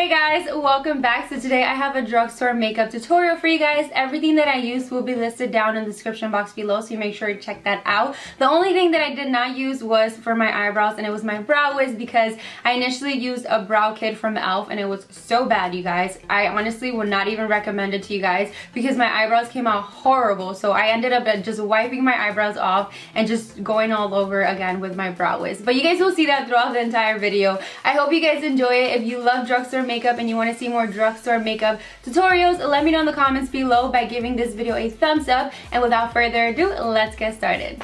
Hey guys, welcome back. So today I have a drugstore makeup tutorial for you guys. Everything that I used will be listed down in the description box below, so you make sure to check that out. The only thing that I did not use was for my eyebrows, and it was my brow wiz because I initially used a brow kit from e.l.f. and it was so bad, you guys. I honestly would not even recommend it to you guys because my eyebrows came out horrible. So I ended up just wiping my eyebrows off and just going all over again with my brow wiz. But you guys will see that throughout the entire video. I hope you guys enjoy it. If you love drugstore makeup and you want to see more drugstore makeup tutorials, let me know in the comments below by giving this video a thumbs up. And without further ado, let's get started.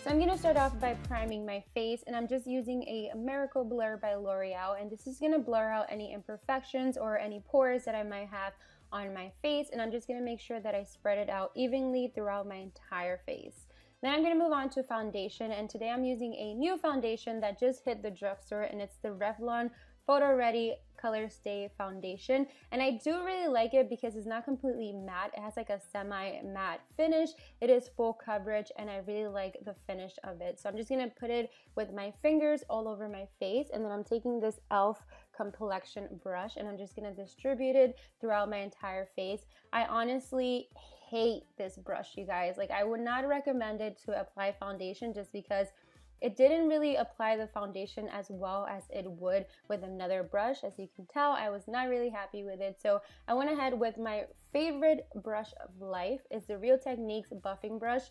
So I'm going to start off by priming my face, and I'm just using a Miracle Blur by L'Oreal, and this is going to blur out any imperfections or any pores that I might have on my face, and I'm just going to make sure that I spread it out evenly throughout my entire face. Then I'm going to move on to foundation, and today I'm using a new foundation that just hit the drugstore, and it's the Revlon Photo Ready Color Stay Foundation. And I do really like it because it's not completely matte. It has like a semi-matte finish. It is full coverage, and I really like the finish of it. So I'm just going to put it with my fingers all over my face, and then I'm taking this e.l.f. complexion brush, and I'm just going to distribute it throughout my entire face. I honestly hate this brush, you guys. Like, I would not recommend it to apply foundation just because it didn't really apply the foundation as well as it would with another brush. As you can tell, I was not really happy with it. So I went ahead with my favorite brush of life. It's the Real Techniques buffing brush.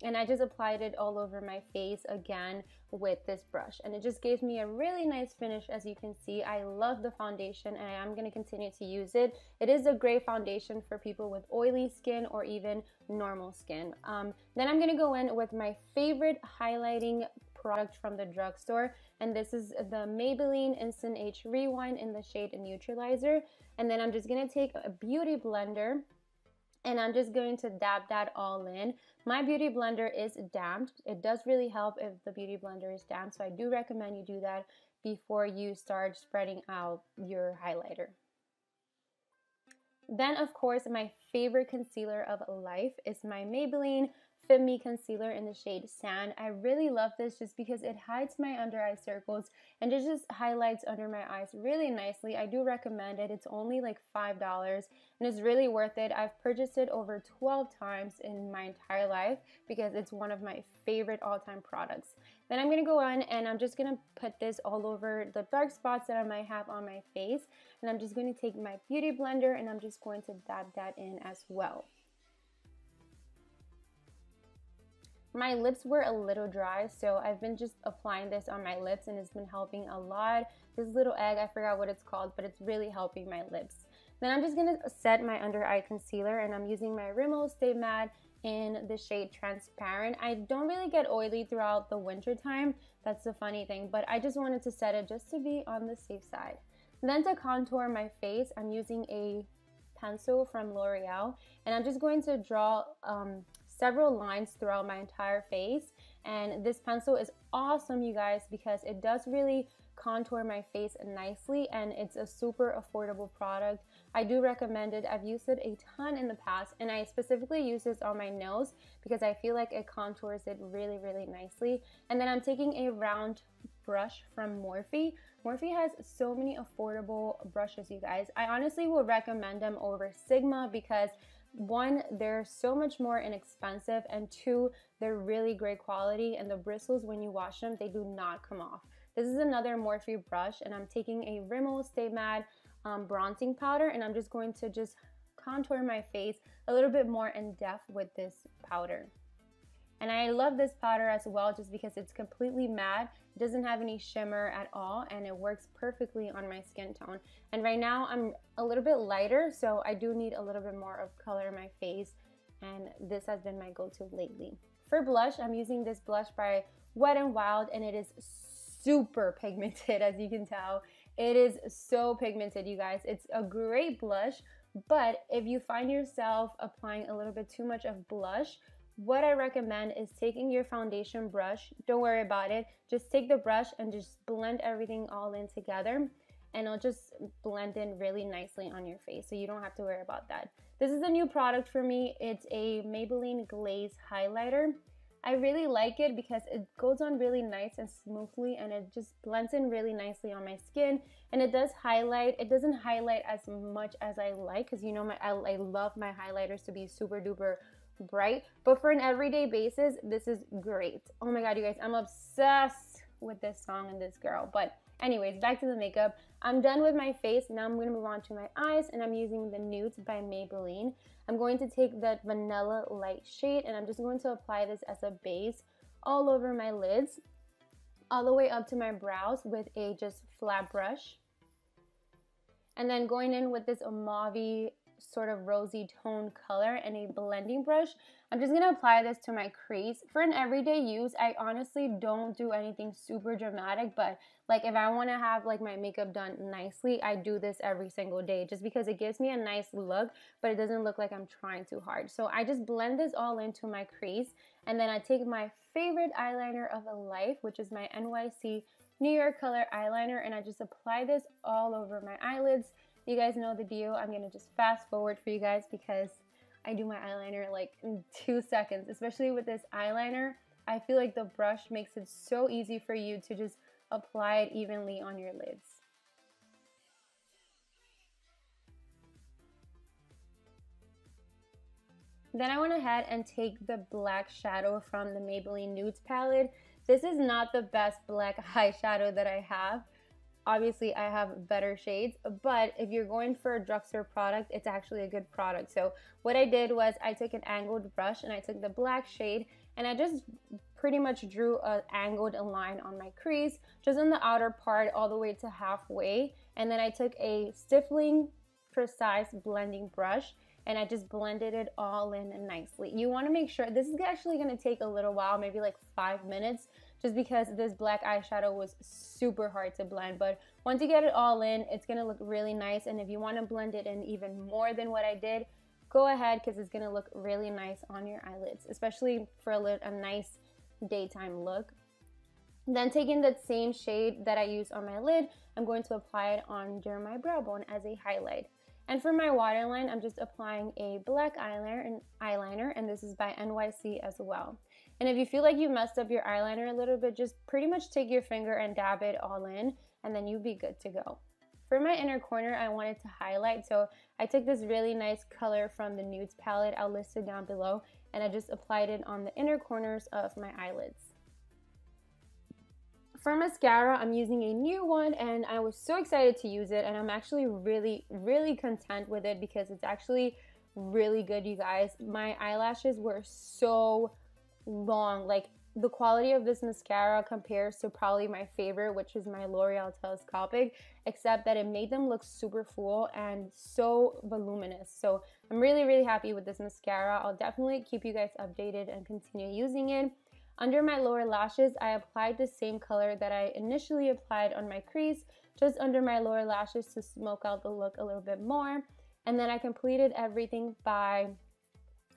And I just applied it all over my face again with this brush. And it just gave me a really nice finish. As you can see, I love the foundation and I am going to continue to use it. It is a great foundation for people with oily skin or even normal skin. Then I'm going to go in with my favorite highlighting product from the drugstore, and this is the Maybelline Instant Age Rewind in the shade Neutralizer. And then I'm just going to take a beauty blender and I'm just going to dab that all in. My beauty blender is damped. It does really help if the beauty blender is damped, so I do recommend you do that before you start spreading out your highlighter. Then, of course, my favorite concealer of life is my Maybelline Fit Me Concealer in the shade Sand. I really love this just because it hides my under eye circles and it just highlights under my eyes really nicely. I do recommend it. It's only like $5 and it's really worth it. I've purchased it over 12 times in my entire life because it's one of my favorite all-time products. Then I'm going to go on and I'm just going to put this all over the dark spots that I might have on my face. And I'm just going to take my beauty blender and I'm just going to dab that in as well. My lips were a little dry, so I've been just applying this on my lips and it's been helping a lot. This little egg, I forgot what it's called, but it's really helping my lips. Then I'm just going to set my under eye concealer and I'm using my Rimmel Stay Matte in the shade Transparent. I don't really get oily throughout the winter time. That's the funny thing, but I just wanted to set it just to be on the safe side. And then to contour my face, I'm using a pencil from L'Oreal and I'm just going to draw several lines throughout my entire face. And this pencil is awesome, you guys, because it does really contour my face nicely and it's a super affordable product. I do recommend it. I've used it a ton in the past and I specifically use this on my nose because I feel like it contours it really, really nicely. And then I'm taking a round brush from Morphe. Morphe has so many affordable brushes, you guys. I honestly would recommend them over Sigma because one, they're so much more inexpensive, and two, they're really great quality, and the bristles, when you wash them, they do not come off. This is another Morphe brush, and I'm taking a Rimmel Stay Matte bronzing powder, and I'm just going to just contour my face a little bit more in depth with this powder. And I love this powder as well just because it's completely matte. It doesn't have any shimmer at all and it works perfectly on my skin tone. And right now I'm a little bit lighter, so I do need a little bit more of color in my face, and this has been my go-to lately. For blush, I'm using this blush by Wet n Wild and it is super pigmented, as you can tell. It is so pigmented, you guys. It's a great blush, but if you find yourself applying a little bit too much of blush, what I recommend is taking your foundation brush. Don't worry about it. Just take the brush and just blend everything all in together and it'll just blend in really nicely on your face, so you don't have to worry about that. This is a new product for me. It's a Maybelline Glaze highlighter. I really like it because it goes on really nice and smoothly, and it just blends in really nicely on my skin. And it does highlight. It doesn't highlight as much as I like, because you know I love my highlighters to be super duper bright, but for an everyday basis, this is great. Oh my god, you guys, I'm obsessed with this song and this girl. But anyways, back to the makeup. I'm done with my face. Now I'm going to move on to my eyes, and I'm using the Nudes by Maybelline. I'm going to take that Vanilla Light shade, and I'm just going to apply this as a base all over my lids, all the way up to my brows with a just flat brush. And then going in with this mauve sort of rosy tone color and a blending brush, I'm just going to apply this to my crease. For an everyday use, I honestly don't do anything super dramatic, but like if I want to have like my makeup done nicely, I do this every single day just because it gives me a nice look, but it doesn't look like I'm trying too hard. So I just blend this all into my crease, and then I take my favorite eyeliner of a life, which is my NYC New York Color eyeliner, and I just apply this all over my eyelids. You guys know the deal. I'm going to just fast forward for you guys because I do my eyeliner like in 2 seconds, especially with this eyeliner. I feel like the brush makes it so easy for you to just apply it evenly on your lids. Then I went ahead and take the black shadow from the Maybelline Nudes palette. This is not the best black eyeshadow that I have. Obviously, I have better shades, but if you're going for a drugstore product, it's actually a good product. So what I did was I took an angled brush, and I took the black shade, and I just pretty much drew an angled line on my crease, just on the outer part all the way to halfway. And then I took a stippling precise blending brush, and I just blended it all in nicely. You want to make sure, this is actually going to take a little while, maybe like 5 minutes, just because this black eyeshadow was super hard to blend. But once you get it all in, it's going to look really nice. And if you want to blend it in even more than what I did, go ahead, because it's going to look really nice on your eyelids, especially for a nice daytime look. Then taking that same shade that I used on my lid, I'm going to apply it under my brow bone as a highlight. And for my waterline, I'm just applying a black eyeliner, and this is by NYC as well. And if you feel like you messed up your eyeliner a little bit, just pretty much take your finger and dab it all in, and then you'll be good to go. For my inner corner, I wanted to highlight, so I took this really nice color from the Nudes palette. I'll list it down below, and I just applied it on the inner corners of my eyelids. For mascara, I'm using a new one, and I was so excited to use it, and I'm actually really content with it because it's actually really good, you guys. My eyelashes were so long. Like, the quality of this mascara compares to probably my favorite, which is my L'Oreal Telescopic, except that it made them look super full and so voluminous. So I'm really happy with this mascara. I'll definitely keep you guys updated and continue using it. Under my lower lashes, I applied the same color that I initially applied on my crease, just under my lower lashes to smoke out the look a little bit more. And then I completed everything by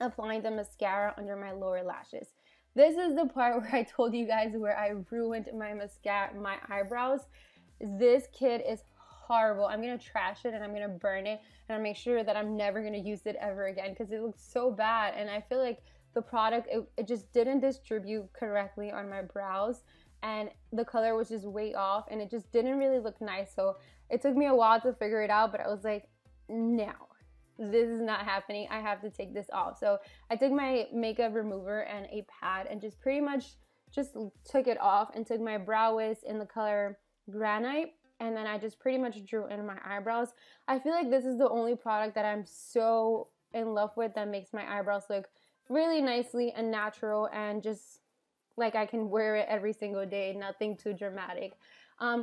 applying the mascara under my lower lashes. This is the part where I told you guys where I ruined my mascara, my eyebrows. This kit is horrible. I'm gonna trash it and I'm gonna burn it, and I'll make sure that I'm never gonna use it ever again because it looks so bad. And I feel like the product, it just didn't distribute correctly on my brows, and the color was just way off, and it just didn't really look nice. So it took me a while to figure it out, but I was like, no, this is not happening. I have to take this off. So I took my makeup remover and a pad and just pretty much just took it off and took my brow wiz in the color Granite, and then I just pretty much drew in my eyebrows. I feel like this is the only product that I'm so in love with that makes my eyebrows look really nicely and natural, and just like I can wear it every single day, nothing too dramatic.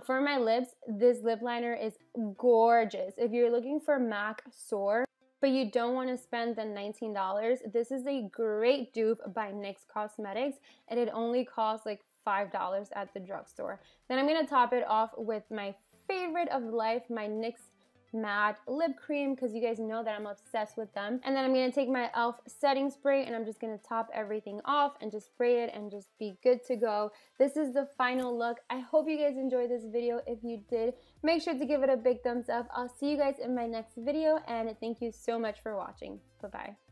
For my lips, this lip liner is gorgeous. If you're looking for MAC Soar, but you don't want to spend the $19, this is a great dupe by NYX Cosmetics, and it only costs like $5 at the drugstore. Then I'm going to top it off with my favorite of life, my NYX matte lip cream, because you guys know that I'm obsessed with them. And then I'm going to take my e.l.f. setting spray, and I'm just going to top everything off and just spray it and just be good to go. This is the final look. I hope you guys enjoyed this video. If you did, make sure to give it a big thumbs up. I'll see you guys in my next video, and thank you so much for watching. Bye-bye.